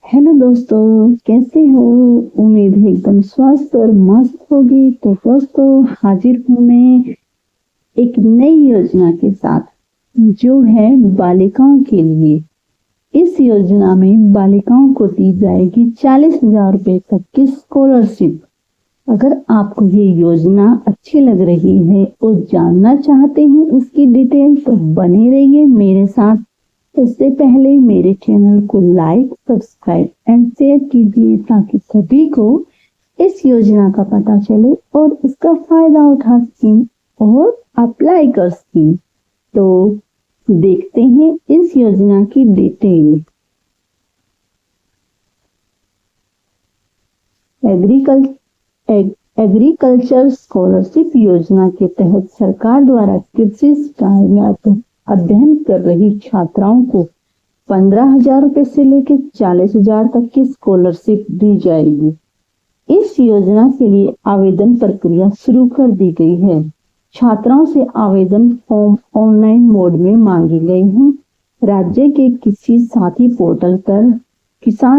Hello दोस्तों, कैसे हो। उम्मीद है एकदम स्वस्थ और मस्त होगी। तो दोस्तों, हाजिर हूँ मैं एक नई योजना के साथ, जो है बालिकाओं के लिए। इस योजना में बालिकाओं को दी जाएगी 40,000 रुपए तक की स्कॉलरशिप। अगर आपको ये योजना अच्छी लग रही है और जानना चाहते हैं इसकी डिटेल, तो बने रहिए मेरे साथ। इससे पहले मेरे चैनल को लाइक, सब्सक्राइब एंड शेयर कीजिए, ताकि सभी को इस योजना का पता चले और इसका फायदा उठा सकें और अप्लाई कर सकें। तो देखते हैं इस योजना की डिटेल। एग्रीकल्चर स्कॉलरशिप योजना के तहत सरकार द्वारा कृषि कार्य में अध्ययन कर रही छात्राओं को 15,000 रुपए से लेकर 40,000 तक की स्कॉलरशिप दी जाएगी। इस योजना के लिए आवेदन प्रक्रिया शुरू कर दी गई है। छात्राओं से आवेदन फॉर्म ऑनलाइन मोड में मांगे गए हैं। राज्य के किसान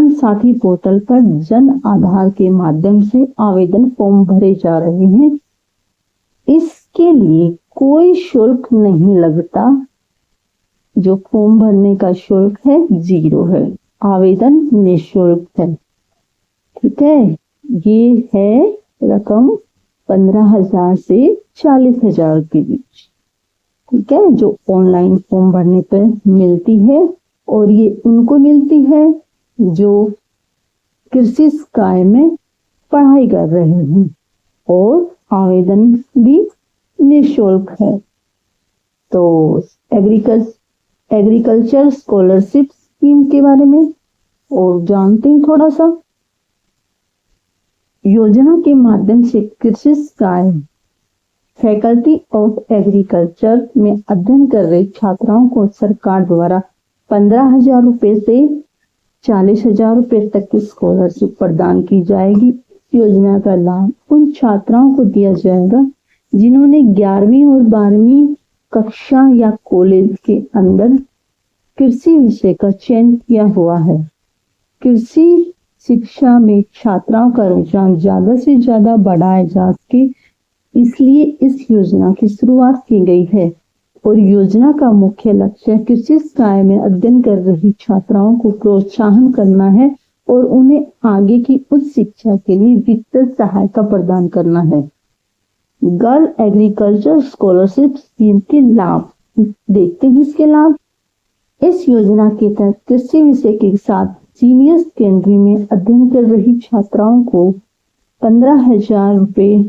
साथी पोर्टल पर जन आधार के माध्यम से आवेदन फॉर्म भरे जा रहे हैं। इसके लिए कोई शुल्क नहीं लगता। जो फॉर्म भरने का शुल्क है 0 है। आवेदन निःशुल्क है। ठीक है, ये है रकम 15,000 से 40,000 के बीच। ठीक है, जो ऑनलाइन फॉर्म भरने पर मिलती है, और ये उनको मिलती है जो कृषि कार्य में पढ़ाई कर रहे हैं, और आवेदन भी निःशुल्क है। तो एग्रीकल्चर स्कॉलरशिप स्कीम के बारे में और जानते हैं थोड़ा सा। योजना के माध्यम से कृषि कार्य फैकल्टी ऑफ एग्रीकल्चर में अध्ययन कर रहे छात्राओं को सरकार द्वारा 15,000 रुपए से 40,000 रुपए तक की स्कॉलरशिप प्रदान की जाएगी। योजना का लाभ उन छात्राओं को दिया जाएगा जिन्होंने 11वीं और 12वीं कक्षा या कॉलेज के अंदर कृषि विषय का चयन किया हुआ है। कृषि शिक्षा में छात्राओं का रुझान ज्यादा से ज्यादा बढ़ाया जा सके, इसलिए इस योजना की शुरुआत की गई है। और योजना का मुख्य लक्ष्य कृषि कार्य में अध्ययन कर रही छात्राओं को प्रोत्साहन करना है और उन्हें आगे की उच्च शिक्षा के लिए वित्तीय सहायता प्रदान करना है। गर्ल एग्रीकल्चर स्कॉलरशिप स्कीम के लाभ देखते हैं। इसके लाभ, इस योजना के तहत कृषि विषय के साथ सीनियर सेकेंडरी में अध्ययन कर रही छात्राओं को 15,000 रुपए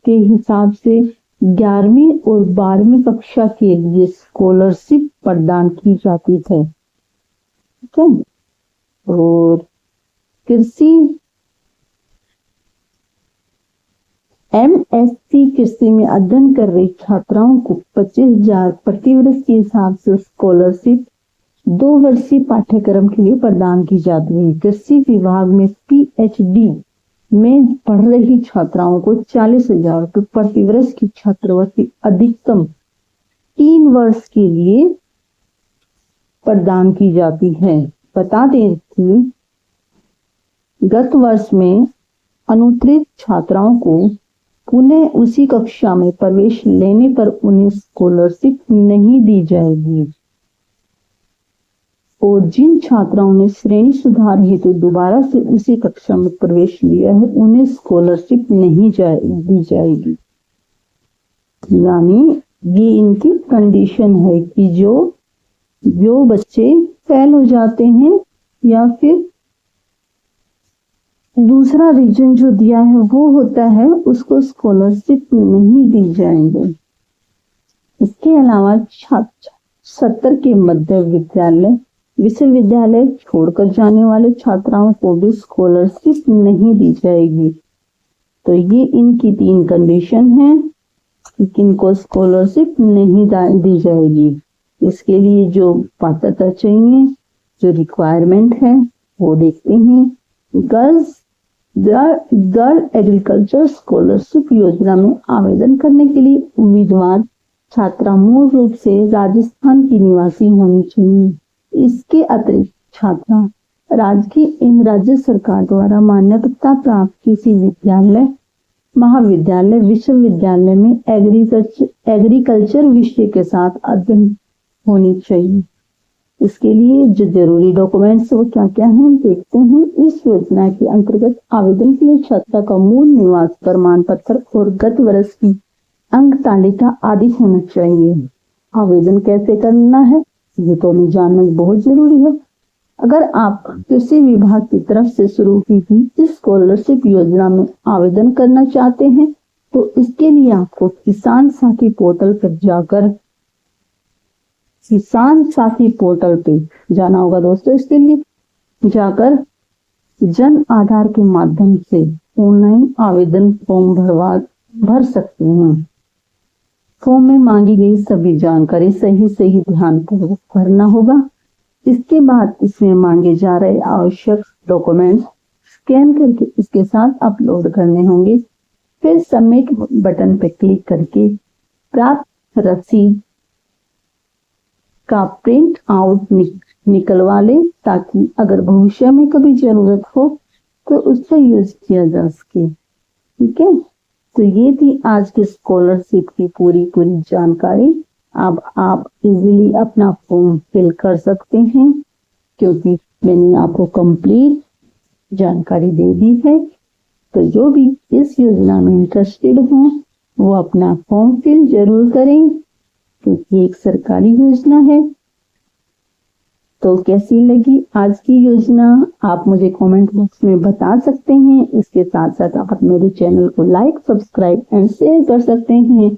के हिसाब से 11वीं और 12वीं कक्षा के लिए स्कॉलरशिप प्रदान की जाती है। ठीक है, और MSc कृषि में अध्ययन कर रही छात्राओं को 25,000 प्रति वर्ष के हिसाब से स्कॉलरशिप 2 वर्षीय पाठ्यक्रम के लिए प्रदान की जाती है। कृषि विभाग में PhD में पढ़ रही छात्राओं को 40,000 रुपए प्रति वर्ष की छात्रवृत्ति अधिकतम 3 वर्ष के लिए प्रदान की जाती है। बता दें कि गत वर्ष में अनुत्तीर्ण छात्राओं को पुनः उसी कक्षा में प्रवेश लेने पर उन्हें स्कॉलरशिप नहीं दी जाएगी, और जिन छात्राओं ने श्रेणी सुधार हेतु दोबारा से उसी कक्षा में प्रवेश लिया है उन्हें स्कॉलरशिप नहीं दी जाएगी। यानी ये इनकी कंडीशन है कि जो बच्चे फेल हो जाते हैं या फिर दूसरा रीजन जो दिया है वो होता है, उसको स्कॉलरशिप नहीं दी जाएंगे। इसके अलावा 70 के मध्य विश्वविद्यालय छोड़कर जाने वाले छात्राओं को भी स्कॉलरशिप नहीं दी जाएगी। तो ये इनकी 3 कंडीशन है कि किनको स्कॉलरशिप नहीं दी जाएगी। इसके लिए जो पात्रता चाहिए, जो रिक्वायरमेंट है, वो देखते हैं। गर्ल एग्रीकल्चर स्कॉलरशिप योजना में आवेदन करने के लिए उम्मीदवार छात्रा मूल रूप से राजस्थान की निवासी होनी चाहिए। इसके अतिरिक्त छात्रा राजकीय एवं राज्य सरकार द्वारा मान्यता प्राप्त किसी विद्यालय, महाविद्यालय, विश्वविद्यालय में एग्रीकल्चर विषय के साथ अध्ययन होनी चाहिए। इसके लिए जो जरूरी डॉक्यूमेंट्स वो क्या क्या हैं देखते हैं। इस योजना के अंतर्गत आवेदन के लिए छात्रा का मूल निवास प्रमाण पत्र और गत वर्ष की अंक तालिका आदि होना चाहिए। आवेदन कैसे करना है ये तो हमें जानना बहुत जरूरी है। अगर आप कृषि विभाग की तरफ से शुरू की हुई इस स्कॉलरशिप योजना में आवेदन करना चाहते हैं तो इसके लिए आपको किसान साथी पोर्टल पर जाकर किसान साथी पोर्टल पे जाना होगा दोस्तों। इसके लिए जाकर जन आधार के माध्यम से ऑनलाइन आवेदन फॉर्म भर सकते हैं। फॉर्म में मांगी गई सभी जानकारी सही ध्यानपूर्वक भरना होगा। इसके बाद इसमें मांगे जा रहे आवश्यक डॉक्यूमेंट्स स्कैन करके इसके साथ अपलोड करने होंगे। फिर सबमिट बटन पर क्लिक करके प्राप्त रसीद का प्रिंट आउट निकलवा ले ताकि अगर भविष्य में कभी जरूरत हो तो उसका यूज किया जा सके। ठीक है, तो ये थी आज की स्कॉलरशिप की पूरी जानकारी। अब आप इजीली अपना फॉर्म फिल कर सकते हैं क्योंकि मैंने आपको कंप्लीट जानकारी दे दी है। तो जो भी इस योजना में इंटरेस्टेड हो वो अपना फॉर्म फिल जरूर करें क्योंकि एक सरकारी योजना है। तो कैसी लगी आज की योजना आप मुझे कमेंट बॉक्स में बता सकते हैं। इसके साथ साथ आप मेरे चैनल को लाइक, सब्सक्राइब एंड शेयर कर सकते हैं।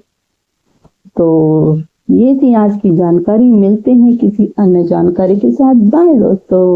तो ये थी आज की जानकारी। मिलते हैं किसी अन्य जानकारी के साथ। बाय दोस्तों।